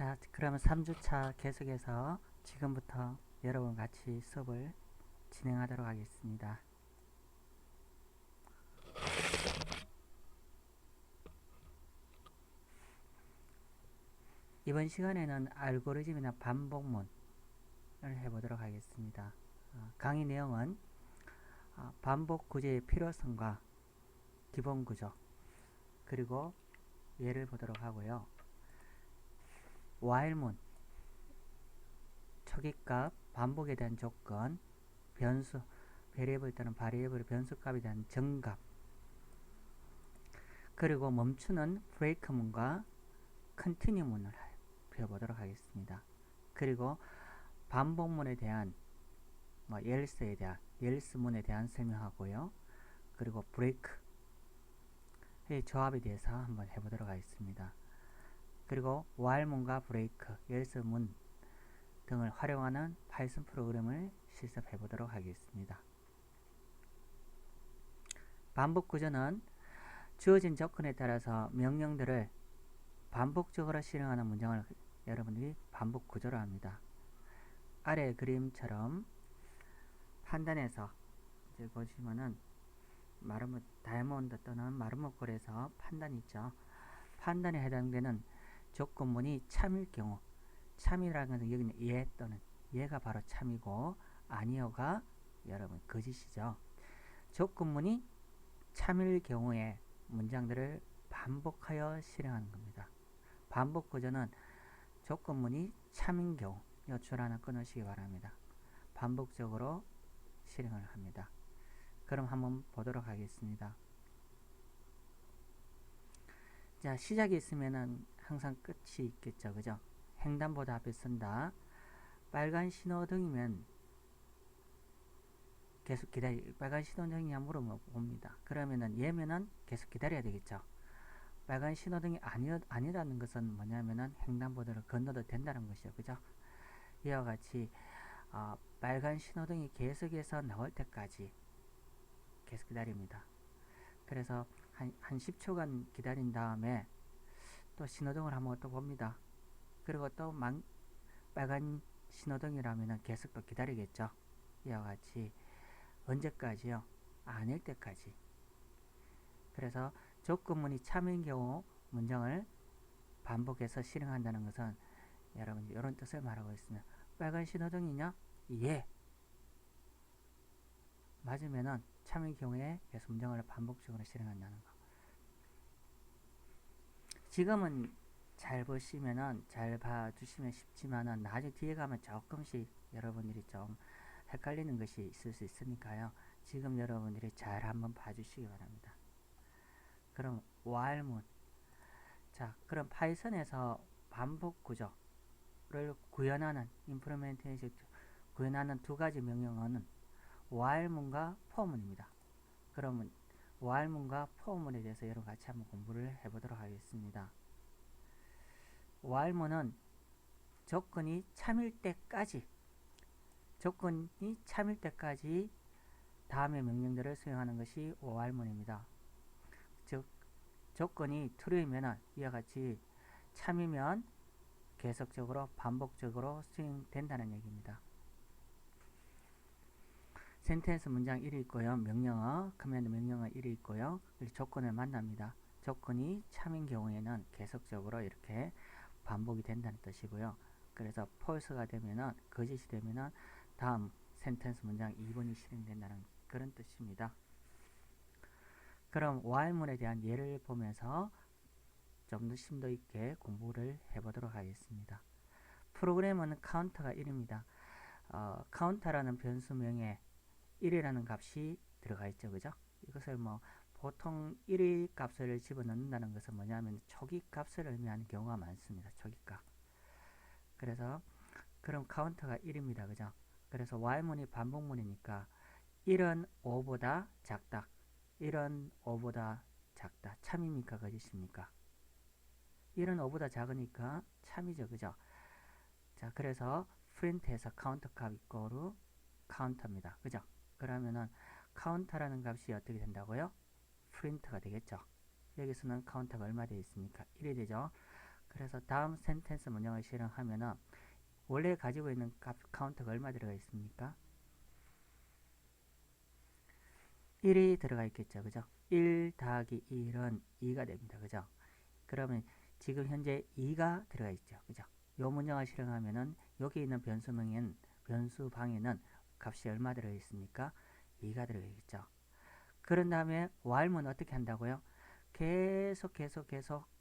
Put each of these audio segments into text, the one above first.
자, 그러면 3주차 계속해서 지금부터 여러분 같이 수업을 진행하도록 하겠습니다. 이번 시간에는 알고리즘이나 반복문을 해보도록 하겠습니다. 강의 내용은 반복 구조의 필요성과 기본 구조, 그리고 예를 보도록 하고요. while문, 초기값, 반복에 대한 조건, 변수, 베리에이블 또는 바리에이블 변수값에 대한 정값, 그리고 멈추는 브레이크문과 컨티뉴문을 배워보도록 하겠습니다. 그리고 반복문에 대한 else에 대한 else문에 대한 설명하고요. 그리고 브레이크의 조합에 대해서 한번 해보도록 하겠습니다. 그리고 while문과 브레이크, else문 등을 활용하는 파이썬 프로그램을 실습해 보도록 하겠습니다. 반복 구조는 주어진 조건에 따라서 명령들을 반복적으로 실행하는 문장을 여러분들이 반복 구조로 합니다. 아래 그림처럼 판단에서 이제 보시면은 다이아몬드 또는 마름모꼴에서 판단이 있죠. 판단에 해당되는 조건문이 참일 경우, 참이라는 것은 여기는 예 또는 예가 바로 참이고 아니요가 여러분 거짓이죠. 조건문이 참일 경우에 문장들을 반복하여 실행하는 겁니다. 반복 구조는 조건문이 참인 경우, 이 줄 하나 끊으시기 바랍니다. 반복적으로 실행을 합니다. 그럼 한번 보도록 하겠습니다. 자, 시작이 있으면은 항상 끝이 있겠죠, 그죠? 횡단보도 앞에 쓴다. 빨간 신호등이면 계속 빨간 신호등이냐 물어봅니다. 그러면은 예면은 계속 기다려야 되겠죠. 빨간 신호등이 아니라는 것은 뭐냐면은 횡단보도를 건너도 된다는 것이죠, 그죠? 이와 같이 빨간 신호등이 계속해서 나올 때까지 계속 기다립니다. 그래서 한 10초간 기다린 다음에 또 신호등을 한번 또 봅니다. 그리고 또 빨간 신호등이라면 계속 또 기다리겠죠. 이와 같이 언제까지요? 아닐 때까지. 그래서 조건문이 참인 경우 문장을 반복해서 실행한다는 것은 여러분 이런 뜻을 말하고 있습니다. 빨간 신호등이냐? 예. 맞으면은 참인 경우에 계속 문장을 반복적으로 실행한다는 거. 지금은 잘 보시면은 잘 봐주시면 쉽지만은 나중에 뒤에 가면 조금씩 여러분들이 좀 헷갈리는 것이 있을 수 있으니까요. 지금 여러분들이 잘 한번 봐주시기 바랍니다. 그럼 while문. 자, 그럼 파이썬에서 반복 구조를 구현하는 임플리멘테이션 구현하는 두 가지 명령어는 while문과 for문입니다. 그러면 while문과 for문에 대해서 여러분 같이 한번 공부를 해보도록 하겠습니다. while문은 조건이 참일 때까지 다음의 명령들을 수행하는 것이 while문입니다. 즉 조건이 true이면 이와 같이 참이면 계속적으로 반복적으로 수행된다는 얘기입니다. 센텐스 문장 1이 있고요. 명령어, 커맨드 명령어 1이 있고요. 조건을 만납니다. 조건이 참인 경우에는 계속적으로 이렇게 반복이 된다는 뜻이고요. 그래서 false가 되면은 거짓이 되면은 다음 센텐스 문장 2번이 실행된다는 그런 뜻입니다. 그럼 while문에 대한 예를 보면서 좀 더 심도 있게 공부를 해보도록 하겠습니다. 프로그램은 카운터가 1입니다. 카운터라는 변수명에 1이라는 값이 들어가 있죠, 그죠? 이것을 보통 1의 값을 집어넣는다는 것은 뭐냐면 초기 값을 의미하는 경우가 많습니다. 초기값. 그래서 그럼 카운터가 1입니다, 그죠? 그래서 while문이 반복문이니까 1은 5보다 작다. 1은 5보다 작다. 참입니까, 거짓입니까? 1은 5보다 작으니까 참이죠, 그죠? 자, 그래서 프린트에서 카운터 값 이꼬르 카운터입니다, 그죠? 그러면은 카운터라는 값이 어떻게 된다고요? 프린트가 되겠죠. 여기서는 카운터가 얼마 되어 있습니까? 1이 되죠. 그래서 다음 센텐스 문장을 실행하면은 원래 가지고 있는 값 카운트가 얼마 들어가 있습니까? 1이 들어가 있겠죠. 그죠? 1 더하기 1은 2가 됩니다. 그죠? 그러면 지금 현재 2가 들어가 있죠. 그죠? 요 문장을 실행하면은 여기 있는 변수방에는 값이 얼마 들어가 있습니까? 2가 들어가 있겠죠. 그런 다음에 while는 어떻게 한다고요? 계속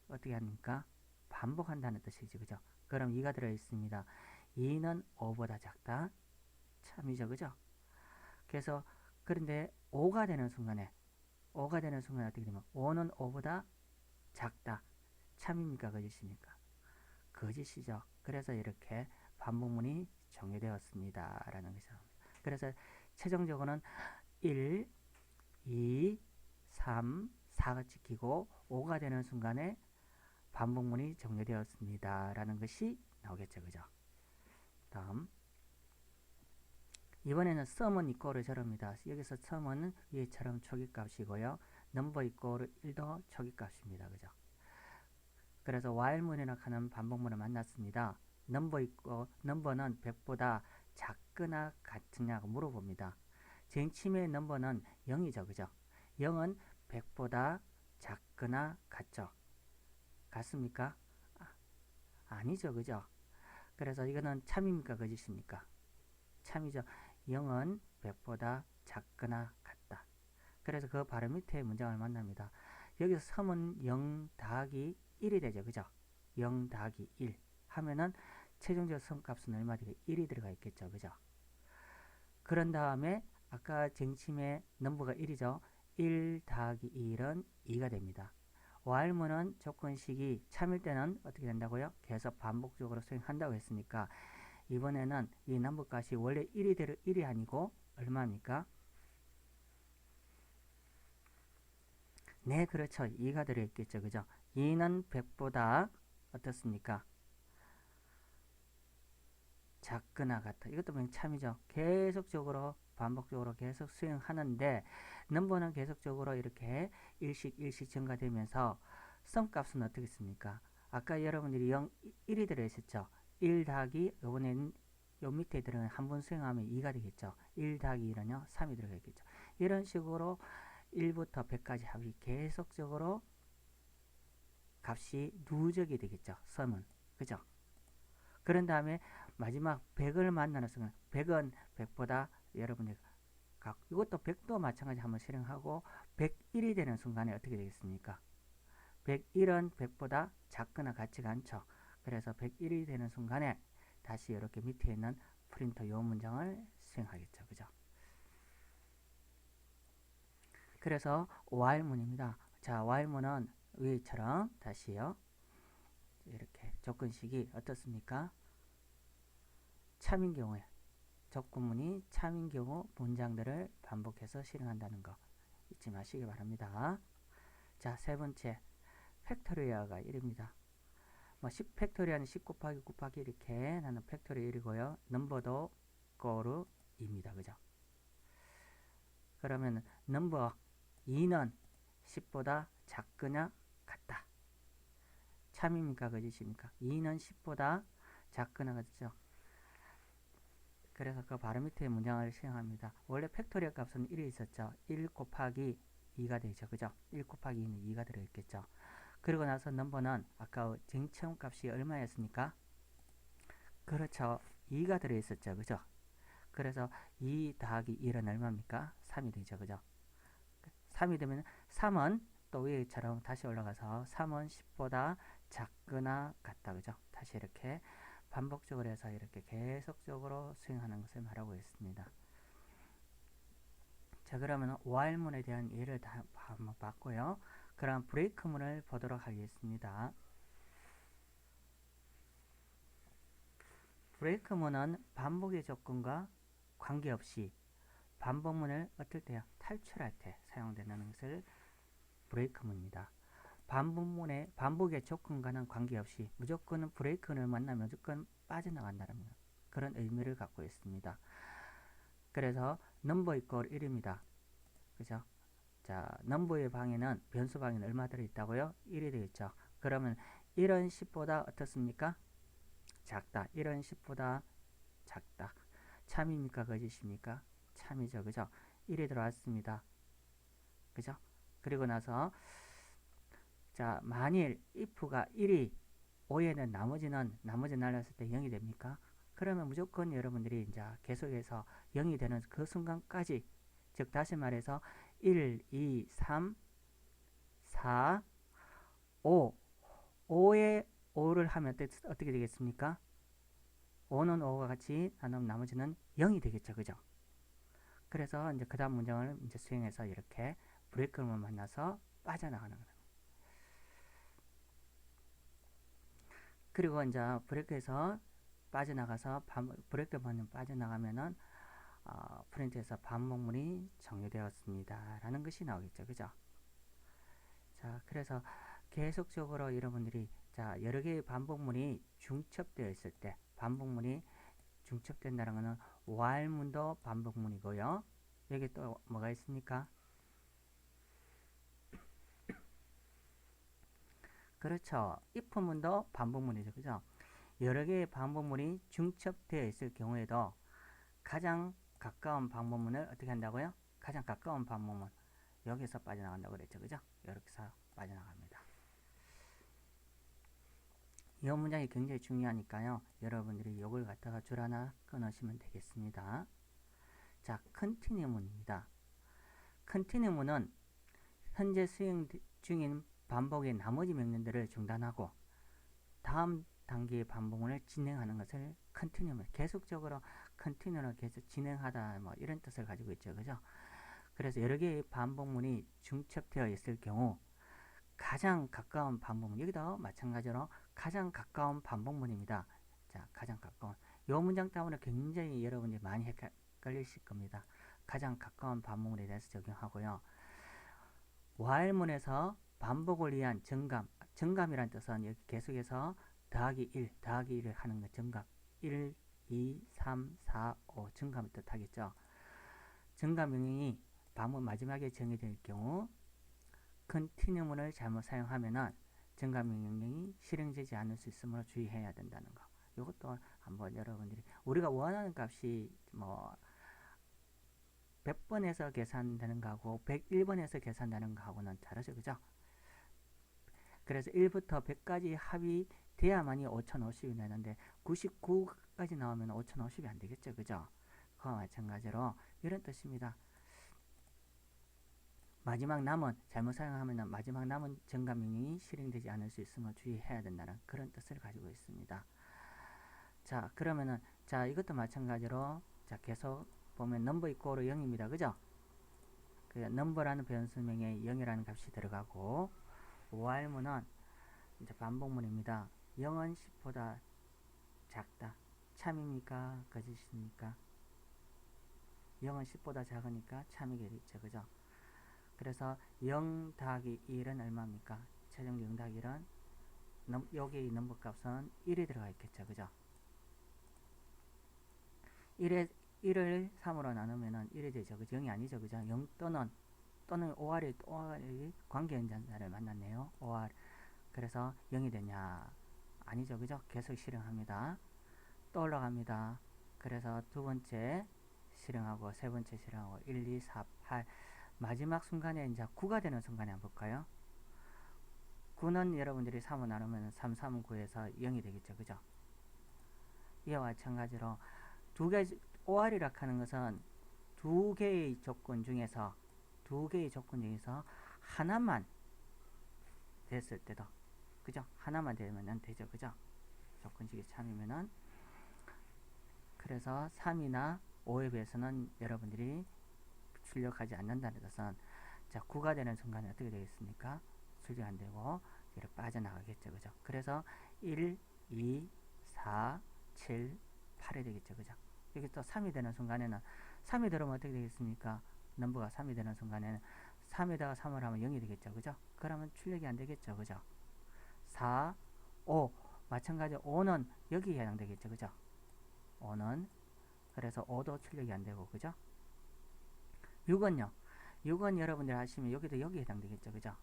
어떻게 합니까? 반복한다는 뜻이죠. 그죠? 그럼 2가 들어 있습니다. 2는 5보다 작다. 참이죠. 그죠? 그래서 그런데 5가 되는 순간에 어떻게 되면 5는 5보다 작다. 참입니까? 거짓입니까? 거짓이죠. 그래서 이렇게 반복문이 정의되었습니다. 라는 것이죠. 그래서 최종적으로는 1, 2, 3, 4가 찍히고 5가 되는 순간에 반복문이 정리되었습니다. 라는 것이 나오겠죠. 그죠? 다음 이번에는 sum은 이꼬르 저럽니다. 여기서 sum은 위에처럼 초기값이고요. number 이꼬르 1도 초기값입니다. 그죠? 그래서 while문이라 하는 반복문을 만났습니다. number는 100보다 작거나 같으냐고 물어봅니다. 쟁침의 number는 0이죠. 그죠? 0은 100보다 작거나 같죠? 같습니까? 아니죠. 그죠? 그래서 이거는 참입니까? 거짓입니까? 참이죠. 0은 100보다 작거나 같다. 그래서 그 바로 밑에 문장을 만납니다. 여기서 섬은 0 더하기 1이 되죠. 그죠? 0 더하기 1 하면은 최종적 섬값은 얼마 되게 1이 들어가 있겠죠. 그죠? 그런 다음에 아까 쟁침의 넘버가 1이죠. 1 더하기 1은 2가 됩니다. while문은 조건식이 참일 때는 어떻게 된다고요? 계속 반복적으로 수행한다고 했으니까 이번에는 이 넘버값이 원래 1이 아니고 얼마입니까? 네, 그렇죠. 2가 들어있겠죠. 그죠? 2는 100보다 어떻습니까? 작거나 같다. 이것도 참이죠. 계속적으로 반복적으로 계속 수행하는데 넘버는 계속적으로 이렇게 일씩 증가되면서 썸값은 어떻게 씁니까? 아까 여러분들이 1이 들어있었죠. 1 더하기 요번에는 요 밑에 들어간 한 번 수행하면 2가 되겠죠. 1 더하기 1은요 3이 들어가겠죠. 이런 식으로 1부터 100까지 합이 계속적으로 값이 누적이 되겠죠. 썸은. 그죠? 그런 다음에 마지막 100을 만나는 순간 100은 100보다 여러분이 이것도 100도 마찬가지 한번 실행하고 101이 되는 순간에 어떻게 되겠습니까? 101은 100보다 작거나 같지가 않죠. 그래서 101이 되는 순간에 다시 이렇게 밑에 있는 프린터 요 문장을 수행하겠죠. 그죠? 그래서 while문입니다. 자, while문은 위처럼 다시요. 이렇게 조건식이 어떻습니까? 참인 경우에 조건문이 참인 경우 문장들을 반복해서 실행한다는 거 잊지 마시기 바랍니다. 자, 세 번째 팩토리아가 1입니다. 뭐 10 팩토리아는 10 곱하기 곱하기 이렇게 나는 팩토리 1이고요. 넘버도 꼬르 2입니다. 그죠? 그러면 넘버 2는 10보다 작거나 같다. 참입니까? 거짓입니까? 2는 10보다 작거나 같죠? 그래서 그 바로 밑에 문장을 시행합니다. 원래 팩토리얼 값은 1이 있었죠. 1 곱하기 2가 되죠. 그죠? 1 곱하기 2는 2가 들어있겠죠. 그리고 나서 넘버는 아까 쟁점 값이 얼마였습니까? 그렇죠. 2가 들어있었죠. 그죠? 그래서 2 더하기 1은 얼마입니까? 3이 되죠. 그죠? 3이 되면 3은 또 위에처럼 다시 올라가서 3은 10보다 작거나 같다. 그죠? 다시 이렇게 반복적으로 해서 이렇게 계속적으로 수행하는 것을 말하고 있습니다. 자, 그러면 while문에 대한 예를 다 한번 봤고요. 그럼 브레이크문을 보도록 하겠습니다. 브레이크문은 반복의 조건과 관계없이 반복문을 어떨 때요? 탈출할 때 사용되는 것을 브레이크문입니다. 반복의 조건과는 관계없이 무조건 브레이크를 만나면 무조건 빠져나간다는 그런 의미를 갖고 있습니다. 그래서 넘버 이퀄 1입니다. 그죠? 자, 넘버의 방에는 변수 방에는 얼마 들어있다고요? 1이 되겠죠. 그러면 1은 10보다 어떻습니까? 작다. 1은 10보다 작다. 참입니까? 거짓입니까? 참이죠. 그죠? 1이 들어왔습니다. 그죠? 그리고 나서 자, 만일 if가 1이 5에는 나머지 날렸을 때 0이 됩니까? 그러면 무조건 여러분들이 이제 계속해서 0이 되는 그 순간까지, 즉 다시 말해서 1, 2, 3, 4, 5, 5에 5를 하면 어떻게 되겠습니까? 5는 5와 같이 나누면 나머지는 0이 되겠죠. 그죠? 그래서 이제 그 다음 문장을 이제 수행해서 이렇게 브레이크를 만나서 빠져나가는 거예요. 그리고 이제 브레이크에서 빠져나가서 브레이크 버튼 빠져나가면은 프린트에서 반복문이 종료되었습니다 라는 것이 나오겠죠. 그죠? 자, 그래서 계속적으로 여러분들이 자, 여러 개의 반복문이 중첩되어 있을 때, 반복문이 중첩된다는 것은 while문도 반복문이고요. 여기 또 뭐가 있습니까? 그렇죠. if문도 반복문이죠. 그죠? 여러 개의 반복문이 중첩되어 있을 경우에도 가장 가까운 반복문을 어떻게 한다고요? 가장 가까운 반복문. 여기서 빠져나간다고 그랬죠. 그죠? 이렇게 빠져나갑니다. 이 문장이 굉장히 중요하니까요. 여러분들이 이걸 갖다가 줄 하나 끊으시면 되겠습니다. 자, continue문입니다. continue문은 현재 수행 중인 반복의 나머지 명령들을 중단하고 다음 단계의 반복문을 진행하는 것을 continue문, 계속적으로 continue로 계속 진행하다 뭐 이런 뜻을 가지고 있죠. 그죠? 그래서 여러 개의 반복문이 중첩되어 있을 경우 가장 가까운 반복문, 여기도 마찬가지로 가장 가까운 반복문입니다. 자, 가장 가까운. 이 문장 때문에 굉장히 여러분들이 많이 헷갈리실 겁니다. 가장 가까운 반복문에 대해서 적용하고요. while문에서 반복을 위한 정감이란 뜻은 여기 계속해서 더하기 1, 더하기 1을 하는 것, 정감. 1, 2, 3, 4, 5 정감을 뜻하겠죠. 정감 명령이 반복 마지막에 정의될 경우 continue문을 잘못 사용하면은 정감 명령이 실행되지 않을 수 있으므로 주의해야 된다는 거. 이것도 한번 여러분들이 우리가 원하는 값이 뭐 100번에서 계산되는 거하고 101번에서 계산되는 거하고는 다르죠. 그죠? 그래서 1부터 100까지 합이 돼야만이 5050이 되는데 99까지 나오면 5050이 안 되겠죠. 그죠? 그와 마찬가지로 이런 뜻입니다. 마지막 남은 잘못 사용하면 마지막 남은 정감 명령이 실행되지 않을 수 있으므로 주의해야 된다는 그런 뜻을 가지고 있습니다. 자, 그러면은 자, 이것도 마찬가지로 자, 계속 보면 넘버 이꼬르 0입니다. 그죠? 그 넘버라는 변수명에 0이라는 값이 들어가고 while문은 이제 반복문입니다. 0은 10보다 작다. 참입니까? 거짓입니까? 0은 10보다 작으니까 참이겠죠. 그죠? 그래서 0 더하기 1은 얼마입니까? 최종 0 더하기 1은 여기 넘버 값은 1이 들어가 있겠죠. 그죠? 1을 3으로 나누면 1이 되죠. 그죠? 0이 아니죠. 그죠? 0 또는 OR이 관계연산자를 만났네요. OR. 그래서 0이 되냐? 아니죠. 그죠? 계속 실행합니다. 또 올라갑니다. 그래서 두 번째 실행하고 세 번째 실행하고 1, 2, 4, 8 마지막 순간에 이제 9가 되는 순간에 한번 볼까요? 9는 여러분들이 3을 나누면 3, 3, 9에서 0이 되겠죠. 그죠? 이와 마찬가지로 두 개, OR이라 하는 것은 두 개의 조건 중에서 하나만 됐을 때도, 그죠? 하나만 되면 되죠. 그죠? 조건식이 참이면은, 그래서 3이나 5에 비해서는 여러분들이 출력하지 않는다는 것은 자, 9가 되는 순간에 어떻게 되겠습니까? 출력 안 되고 뒤로 빠져나가겠죠. 그죠? 그래서 1, 2, 4, 7, 8이 되겠죠. 그죠? 여기 또 3이 되는 순간에는 3이 들어오면 어떻게 되겠습니까? 넘버가 3이 되는 순간에는 3에다가 3을 하면 0이 되겠죠. 그죠? 그러면 출력이 안 되겠죠. 그죠? 4, 5 마찬가지로 5는 여기에 해당되겠죠. 그죠? 5는 그래서 5도 출력이 안 되고 그죠? 6은요. 6은 여러분들 하시면 여기도 여기에 해당되겠죠. 그죠?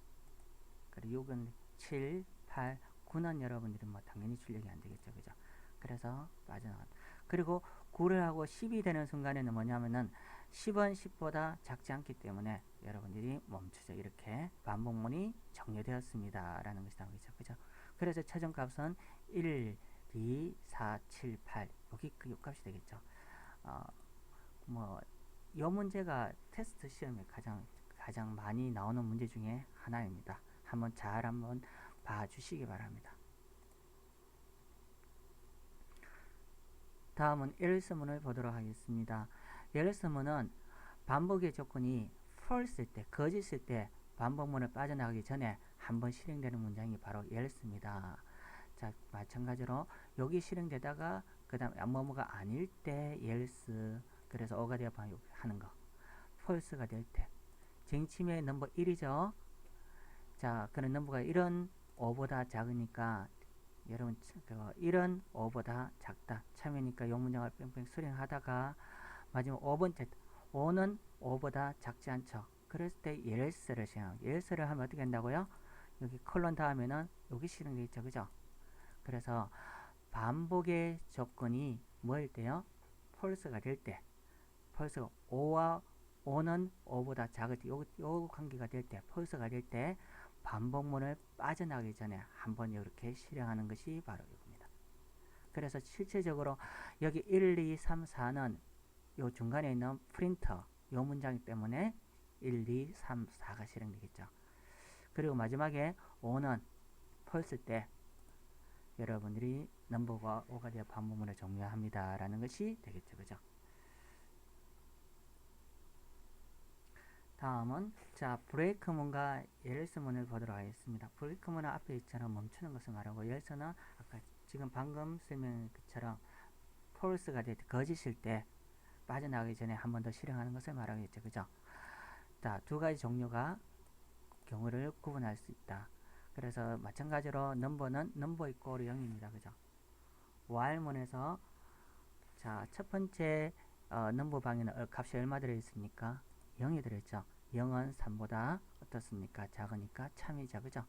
그리고 6은 7, 8, 9는 여러분들이 뭐 당연히 출력이 안 되겠죠. 그죠? 그래서 빠져나간. 그리고 9를 하고 10이 되는 순간에는 뭐냐면은 10은 10보다 작지 않기 때문에 여러분들이 멈추죠. 이렇게 반복문이 정렬되었습니다. 라는 것이 나오겠죠. 그죠? 그래서 최종값은 1, 2, 4, 7, 8. 여기 그 값이 되겠죠. 뭐, 이 문제가 테스트 시험에 가장 많이 나오는 문제 중에 하나입니다. 한번 봐주시기 바랍니다. 다음은 else문을 보도록 하겠습니다. else문은 반복의 조건이 false일 때, 거짓일 때 반복문을 빠져나가기 전에 한번 실행되는 문장이 바로 else입니다. 자, 마찬가지로 여기 실행되다가 그 다음에 뭐뭐가 아닐 때 else, 그래서 어가 되어 하는 거, false가 될 때 쟁침의 넘버 1이죠. 자, 그런 넘버가 이런 5보다 작으니까 여러분 1은 5보다 작다. 참이니까 이 문장을 뺑뺑 수행하다가 마지막 5번째 5는 5보다 작지 않죠. 그랬을 때 else를 시행하고 else를 하면 어떻게 한다고요? 여기 컬런 다음에는 여기 실행되어 있죠. 그죠? 그래서 반복의 조건이 뭐일 때요? false가 될 때, false가 5는 5보다 작을 때, 요 관계가 될 때, false가 될 때 반복문을 빠져나가기 전에 한번 이렇게 실행하는 것이 바로 이겁니다. 그래서 실제적으로 여기 1, 2, 3, 4는 요 중간에 있는 프린터 요 문장이기 때문에 1, 2, 3, 4가 실행되겠죠. 그리고 마지막에 5는 false 때 여러분들이 넘버가 5가 되어 반복문을 종료합니다. 라는 것이 되겠죠. 그죠? 다음은 자 브레이크문과 else문을 보도록 하겠습니다. 브레이크문은 앞에 있잖아 멈추는 것을 말하고 else는 아까 지금 방금 설명한 것처럼 false가 될 때 거짓일 때 빠져나가기 전에 한 번 더 실행하는 것을 말하겠죠. 그죠? 자, 두 가지 종류가 경우를 구분할 수 있다. 그래서 마찬가지로 넘버는 넘버 이꼬르 0입니다. 그죠? while문에서 자, 첫 번째 넘버 방에는 값이 얼마 들어있습니까? 0이 들어있죠. 0은 3보다 어떻습니까? 작으니까 참이죠. 그죠?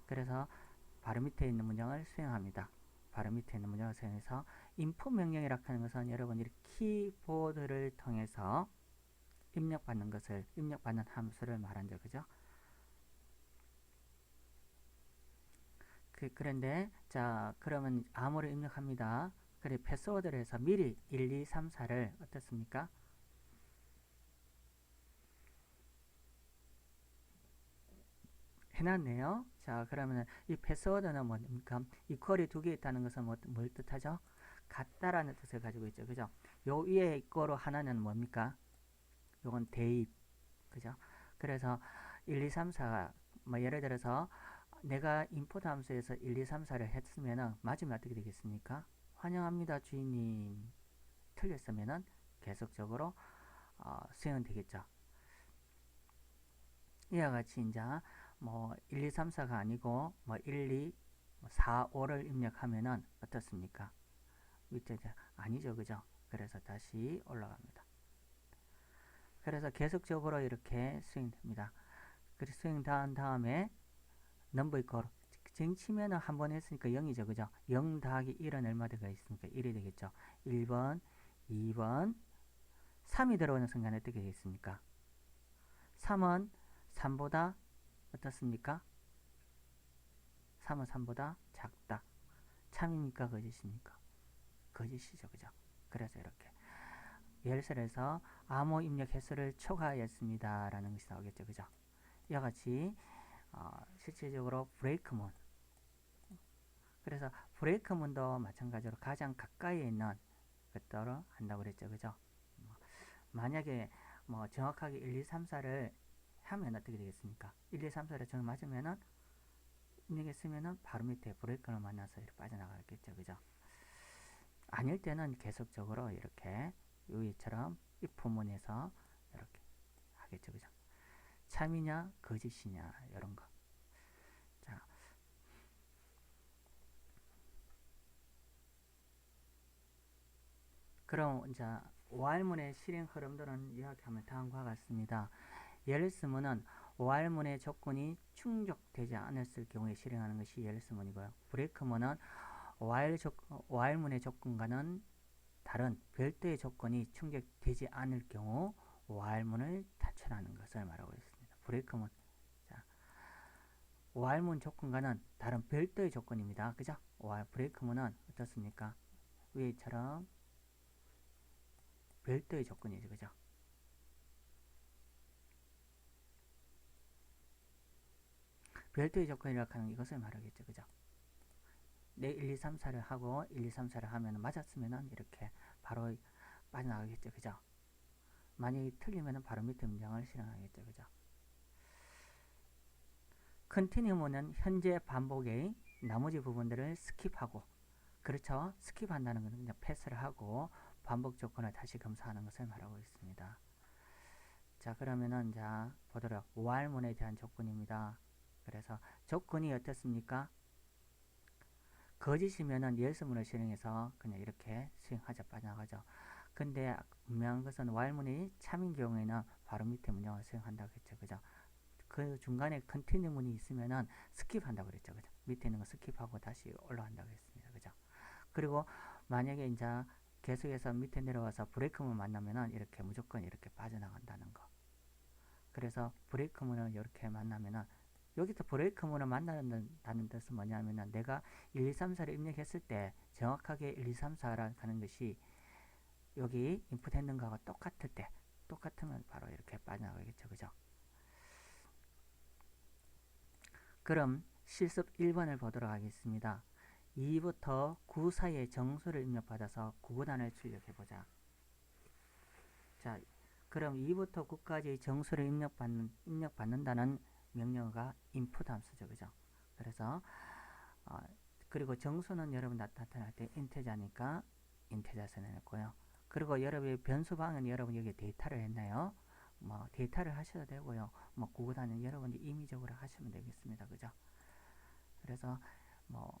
그래서 바로 밑에 있는 문장을 수행합니다. 바로 밑에 있는 문장을 수행해서 input 명령이라고 하는 것은 여러분들이 키보드를 통해서 입력받는 함수를 말한죠. 그죠? 그런데 자 그러면 암호를 입력합니다. 그래 패스워드를 해서 미리 1, 2, 3, 4를 어떻습니까? 해놨네요. 자 그러면 이 패스워드는 뭡니까? 이퀄이 두 개 있다는 것은 뭘 뜻하죠? 같다라는 뜻을 가지고 있죠. 그죠? 요 위에 이거로 하나는 뭡니까? 요건 대입. 그죠? 그래서 1, 2, 3, 4가 뭐 예를 들어서 내가 인포트 함수에서 1, 2, 3, 4를 했으면은 맞으면 어떻게 되겠습니까? 환영합니다 주인님. 틀렸으면은 계속적으로 수행은 되겠죠. 이와 같이 이제 뭐 1, 2, 3, 4가 아니고 뭐 1, 2, 4, 5를 입력하면은 어떻습니까? 밑에 아니죠. 그죠? 그래서 다시 올라갑니다. 그래서 계속적으로 이렇게 수행됩니다. 그래서 수행한 다음에 넘버 이퀄 쟁치면은 한 번 했으니까 0이죠. 그죠? 0 더하기 1은 얼마 들어가 있습니까? 1이 되겠죠. 1번, 2번, 3이 들어오는 순간에 어떻게 되겠습니까? 3은 3보다 어떻습니까? 3은 3보다 작다. 참입니까? 거짓입니까? 거짓이죠. 그죠? 그래서 이렇게 열쇠에서 암호 입력 횟수를 초과하였습니다. 라는 것이 나오겠죠. 그죠? 이와 같이 실질적으로 브레이크문 그래서 브레이크문도 마찬가지로 가장 가까이에 있는 것들을 한다고 그랬죠. 그죠? 만약에 뭐 정확하게 1, 2, 3, 4를 하면 어떻게 되겠습니까? 1, 2, 3, 4를 정말 맞으면은 입력했으면은 바로 밑에 브레이크를 만나서 이렇게 빠져나가겠죠. 그죠? 아닐 때는 계속적으로 이렇게 여기처럼 if문에서 이렇게 하겠죠. 그죠? 참이냐 거짓이냐 이런 거. 자, 그럼 이제 while문의 실행 흐름들은 이야기하면 다음과 같습니다. else문은 while문의 조건이 충족되지 않았을 경우에 실행하는 것이 else문이고요. break문은 while문의 조건과는 다른 별도의 조건이 충족되지 않을 경우 while문을 탈출하는 것을 말하고 있습니다. break문, 자, while문 조건과는 다른 별도의 조건입니다. 그죠? break문은 어떻습니까? 위에처럼 별도의 조건이죠. 그죠? 별도의 조건이라고 하는 이것을 말하겠죠. 그죠? 내 1, 2, 3, 4를 하고 1, 2, 3, 4를 하면 맞았으면 이렇게 바로 빠져나가겠죠. 그죠? 만약에 틀리면 바로 밑에 문장을 실행하겠죠. 그죠? continue는 현재 반복의 나머지 부분들을 스킵하고, 그렇죠? 스킵한다는 것은 그냥 패스를 하고 반복 조건을 다시 검사하는 것을 말하고 있습니다. 자, 그러면은 자 보도록 while문에 대한 조건입니다. 그래서 조건이 어떻습니까? 거짓이면은 예스문을 실행해서 그냥 이렇게 수행하자 빠져나가죠. 근데 분명한 것은 while문이 참인 경우에는 바로 밑에 문장을 수행한다고 했죠. 그죠? 그 중간에 컨티뉴 문이 있으면은 스킵한다고 그랬죠. 그죠? 밑에 있는 거 스킵하고 다시 올라간다고 했습니다. 그죠? 그리고 만약에 이제 계속해서 밑에 내려와서 브레이크문 만나면은 이렇게 무조건 이렇게 빠져나간다는 거. 그래서 브레이크문을 이렇게 만나면은 여기서 브레이크문을 만난다는 뜻은 뭐냐면은 내가 1, 2, 3, 4를 입력했을 때 정확하게 1, 2, 3, 4라는 하는 것이 여기 인풋했는 거하고 똑같을 때, 똑같으면 바로 이렇게 빠져나가겠죠. 그죠? 그럼 실습 1번을 보도록 하겠습니다. 2부터 9 사이의 정수를 입력받아서 구구단을 출력해보자. 자, 그럼 2부터 9까지 정수를 입력받는다는 명령어가 input 함수죠. 그죠? 그래서 어, 그리고 정수는 여러분 나타날 때 인테자니까 인테자 써내놨고요. 그리고 여러분의 변수 방은 여러분 여기 데이터를 했나요? 뭐 데이터를 하셔도 되고요. 뭐 구구단은 여러분이 임의적으로 하시면 되겠습니다. 그죠? 그래서 뭐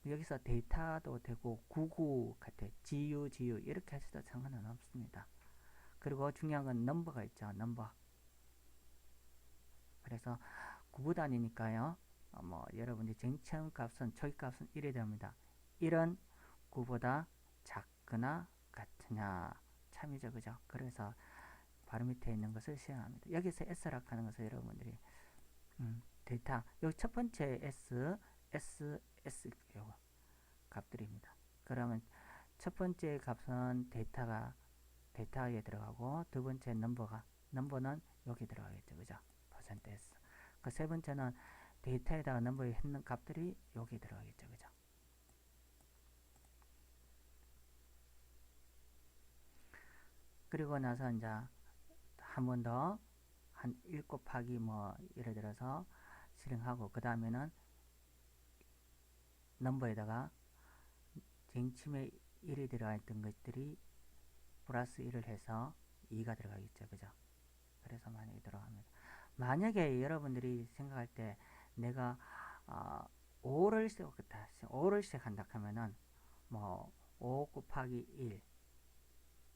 여기서 데이터도 되고 구구 같아 GU 이렇게 하셔도 상관은 없습니다. 그리고 중요한 건 넘버가 있죠. 넘버. 그래서 구구단이니까요. 뭐 여러분이 쟁점 값은 초기 값은 1이 됩니다. 1은 9보다 작거나 같으냐 참이죠. 그죠? 그래서 바로 밑에 있는 것을 시행합니다. 여기서 S라고 하는 것을 여러분들이 데이터 여기 첫 번째 S 요거 값들입니다. 그러면 첫 번째 값은 데이터에 들어가고 두 번째 넘버는 여기 들어가겠죠. 그죠? %s. 그 세 번째는 데이터에다가 넘버에 했는 값들이 여기 들어가겠죠. 그죠? 그리고 나서 이제 한 번 더 한 1 곱하기 뭐 예를 들어서 실행하고 그 다음에는 넘버에다가 쟁침에 1이 들어가 있던 것들이 플러스 1을 해서 2가 들어가겠죠. 그죠? 그래서 만약에 들어갑니다. 만약에 여러분들이 생각할 때 내가 5를 시작한다 하면은 뭐 5 곱하기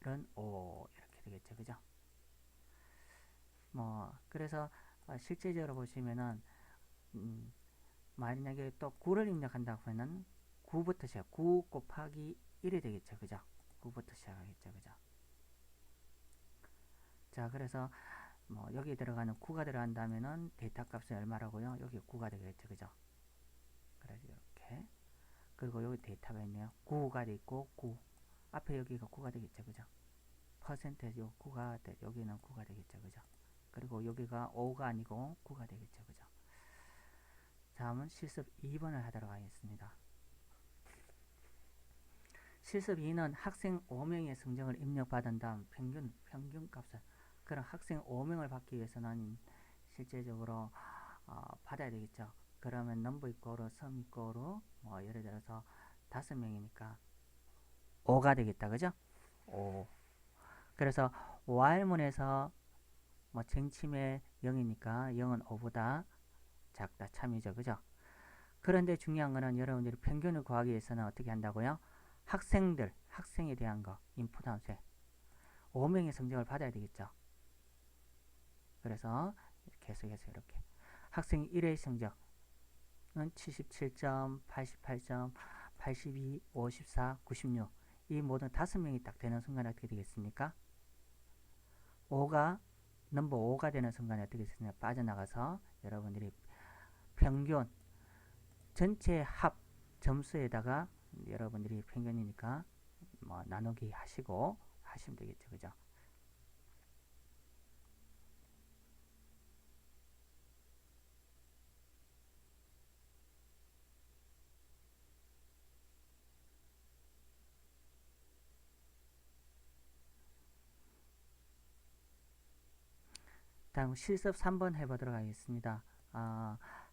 1은 5 이렇게 되겠죠. 그죠? 뭐 그래서 실제적으로 보시면은 만약에 또 9를 입력한다고 하면 9부터 시작 9 곱하기 1이 되겠죠. 그죠? 9부터 시작하겠죠. 그죠? 자, 그래서 뭐 여기 들어가는 9가 들어간다면은 데이터 값은 얼마라고요? 여기 9가 되겠죠. 그죠? 그래서 이렇게 그리고 여기 데이터가 있네요. 9가 돼 있고 9 앞에 여기가 9가 되겠죠. 그죠? 퍼센테지 9가 여기는 9가 되겠죠. 그죠? 그리고 여기가 5가 아니고 9가 되겠죠. 그죠? 다음은 실습 2번을 하도록 하겠습니다. 실습 2는 학생 5명의 성적을 입력받은 다음 평균 값을 그런 학생 5명을 받기 위해서는 실제적으로 받아야 되겠죠. 그러면 넘버 이꼬로 섬 이꼬로 뭐 예를 들어서 5명이니까 5가 되겠다. 그죠? 5. 그래서 while문에서 뭐 쟁침의 0이니까 0은 5보다 작다. 참이죠. 그죠? 그런데 중요한 거는 여러분들이 평균을 구하기 위해서는 어떻게 한다고요? 학생에 대한 거 인풋 함수에 5명의 성적을 받아야 되겠죠. 그래서 계속해서 이렇게 학생 1회 성적은 77점, 88점, 82, 54, 96 이 모든 5명이 딱 되는 순간에 어떻게 되겠습니까? 5가 넘버 5가 되는 순간에 어떻게 되겠습니까? 빠져나가서 여러분들이 평균 전체 합 점수에다가 여러분들이 평균이니까 뭐 나누기 하시고 하시면 되겠죠. 그죠? 다음 실습 3번 해보도록 하겠습니다.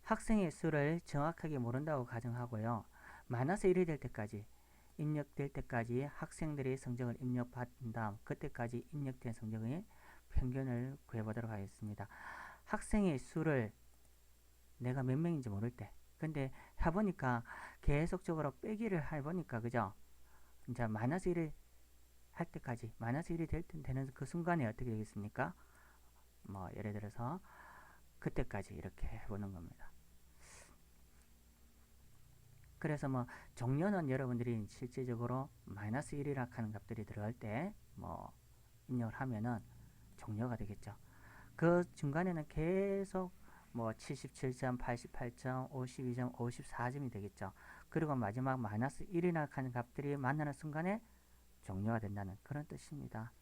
학생의 수를 정확하게 모른다고 가정하고요. 마이너스 1이 될 때까지 입력될 때까지 학생들의 성적을 입력받은 다음 그때까지 입력된 성적의 평균을 구해보도록 하겠습니다. 학생의 수를 내가 몇 명인지 모를 때 근데 해보니까 계속적으로 빼기를 해보니까 그죠? 이제 마이너스 1을 할 때까지 마이너스 1이 되는 그 순간에 어떻게 되겠습니까? 뭐 예를 들어서 그때까지 이렇게 해보는 겁니다. 그래서 뭐 종료는 여러분들이 실제적으로 마이너스 1이라 하는 값들이 들어갈 때 뭐 입력을 하면은 종료가 되겠죠. 그 중간에는 계속 뭐 77점, 88점, 52점, 54점이 되겠죠. 그리고 마지막 마이너스 1이나 하는 값들이 만나는 순간에 종료가 된다는 그런 뜻입니다.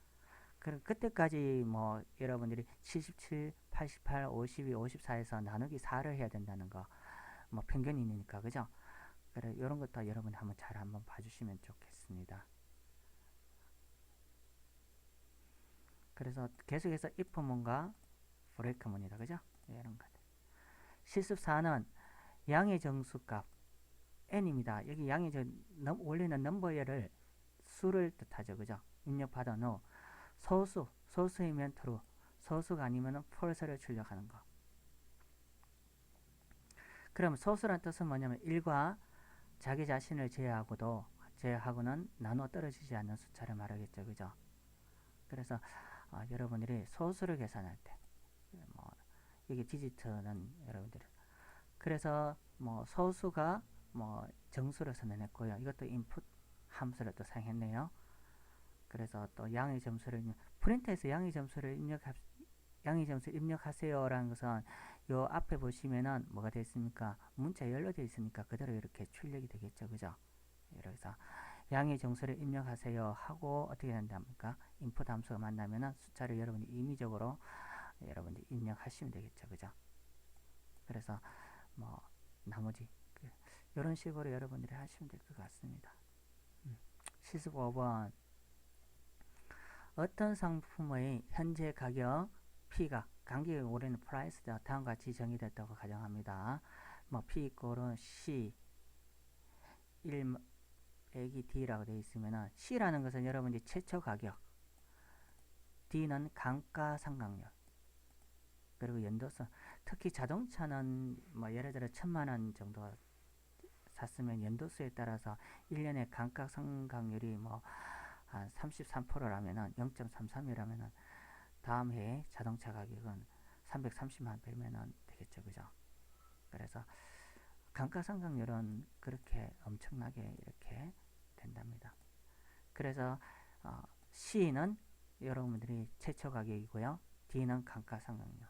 그럼 그때까지 뭐 여러분들이 77, 88, 52, 54에서 나누기 4를 해야 된다는 거, 뭐 평균이니까 그죠? 그래 이런 것도 여러분 한번 잘 한번 봐주시면 좋겠습니다. 그래서 계속해서 if문과 브레이크문이다 그죠? 이런 것. 실습 4는 양의 정수값 n입니다. 여기 양의 원래는 넘버를 수를 뜻하죠 그죠? 입력받은 후 소수이면 true, 소수가 아니면 false를 출력하는 거. 그럼 소수란 뜻은 뭐냐면 1과 자기 자신을 제외하고는 나누어 떨어지지 않는 숫자를 말하겠죠. 그죠? 그래서 여러분들이 소수를 계산할 때 뭐, 이게 디지트는 여러분들 그래서 뭐 소수가 뭐 정수를 선언했고요. 이것도 인풋 함수를 또 사용했네요. 그래서 또 양의 점수를 프린터에서 양의 점수를 입력하세요라는 것은 요 앞에 보시면은 뭐가 되어 있습니까? 문자 열로 되어 있으니까 그대로 이렇게 출력이 되겠죠. 그죠? 그래서 양의 정수를 입력하세요 하고 어떻게 된답니까? 인풋 함수가 만나면은 숫자를 여러분이 임의적으로 여러분이 입력하시면 되겠죠. 그죠? 그래서 뭐 나머지 이런 식으로 여러분들이 하시면 될 것 같습니다. 실습 5번 어떤 상품의 현재 가격 P가 간격이 오르는 프라이스가 다음과 같이 정의됐다고 가정합니다. 뭐 P 이꼴은 C 1 빼기 D라고 되어 있으면 C라는 것은 여러분이 최초 가격, D는 감가상각률, 그리고 연도수. 특히 자동차는 뭐 예를 들어 1000만원 정도 샀으면 연도수에 따라서 1년에 감가상각률이 뭐 한 33%라면은 0.33이라면은 다음 해에 자동차 가격은 330만 빼면은 되겠죠. 그죠? 그래서 감가상각률은 그렇게 엄청나게 이렇게 된답니다. 그래서 C는 여러분들이 최초 가격이고요. D는 감가상각률.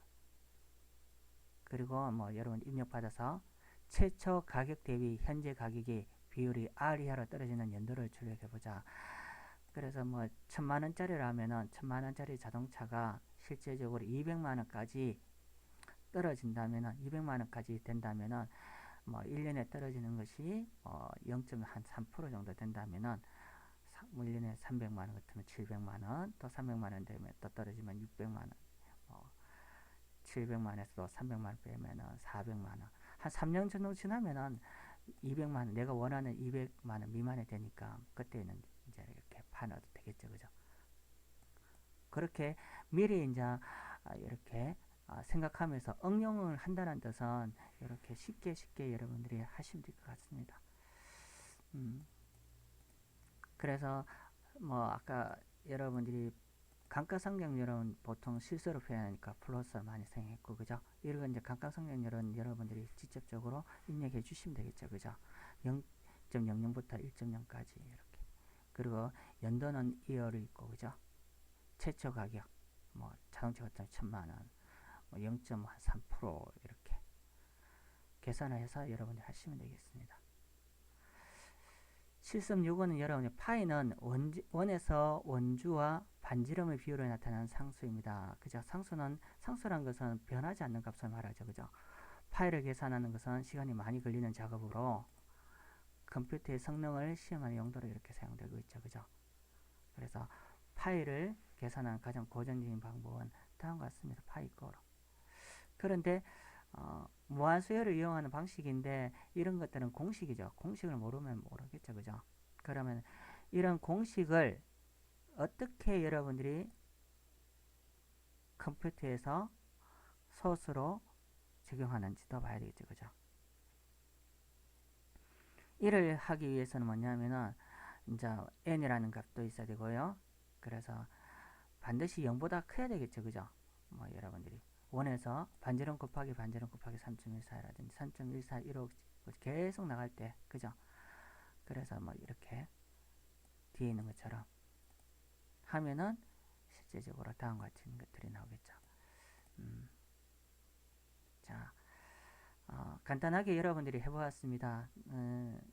그리고 뭐 여러분 입력받아서 최초 가격 대비 현재 가격의 비율이 R 이하로 떨어지는 연도를 출력해보자. 그래서 뭐 1000만원짜리라면은 1000만원짜리 자동차가 실제적으로 200만원까지 떨어진다면은 200만원까지 된다면은 뭐 1년에 떨어지는 것이 0.3% 정도 된다면은 1년에 300만원 같으면 700만원, 또 300만원 되면 또 떨어지면 600만원, 700만원에서 또 300만원 빼면은 400만원. 한 3년 정도 지나면은 200만원, 내가 원하는 200만원 미만이 되니까 그때는 이제 이렇게 파놔도 되겠죠. 그죠? 그렇게 미리 이제 이렇게 생각하면서 응용을 한다는 뜻은 이렇게 쉽게 여러분들이 하시면 될 것 같습니다. 그래서 뭐 아까 여러분들이 감가상각률은 보통 실수로 표현하니까 플러스를 많이 사용했고, 그죠? 이런 이제 감가상각률은 여러분들이 직접적으로 입력해 주시면 되겠죠, 그죠? 0.00부터 1.0까지 이렇게. 그리고 연도는 2월이 있고, 그죠? 최초 가격, 뭐 자동차 같은 1,000만 원, 뭐 0.3% 이렇게 계산을 해서 여러분이 하시면 되겠습니다. 실습 요거는 여러분의 파이는 원에서 원주와 반지름의 비율에 나타나는 상수입니다. 그죠? 상수란 것은 변하지 않는 값을 말하죠. 그죠? 파이를 계산하는 것은 시간이 많이 걸리는 작업으로 컴퓨터의 성능을 시험하는 용도로 이렇게 사용되고 있죠. 그죠? 그래서 파이를 계산하는 가장 고전적인 방법은 다음과 같습니다. 파이 거로. 그런데 무한수열을 이용하는 방식인데 이런 것들은 공식이죠. 공식을 모르면 모르겠죠. 그죠? 그러면 이런 공식을 어떻게 여러분들이 컴퓨터에서 소스로 적용하는지도 봐야 되겠죠. 그죠? 이를 하기 위해서는 뭐냐면은 이제 n이라는 값도 있어야 되고요. 그래서 반드시 0보다 커야 되겠죠. 그죠? 뭐 여러분들이 원에서 반지름 곱하기 반지름 곱하기 3.14라든지 3.14, 1호 계속 나갈 때, 그죠? 그래서 뭐 이렇게 뒤에 있는 것처럼 하면은 실제적으로 다음과 같은 것들이 나오겠죠. 자, 간단하게 여러분들이 해보았습니다.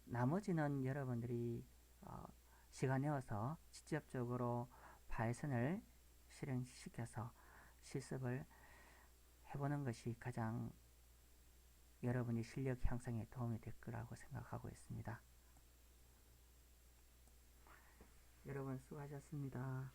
나머지는 여러분들이 시간 내어서 직접적으로 파이썬을 실행시켜서 실습을 해보는 것이 가장 여러분의 실력 향상에 도움이 될 거라고 생각하고 있습니다. 여러분 수고하셨습니다.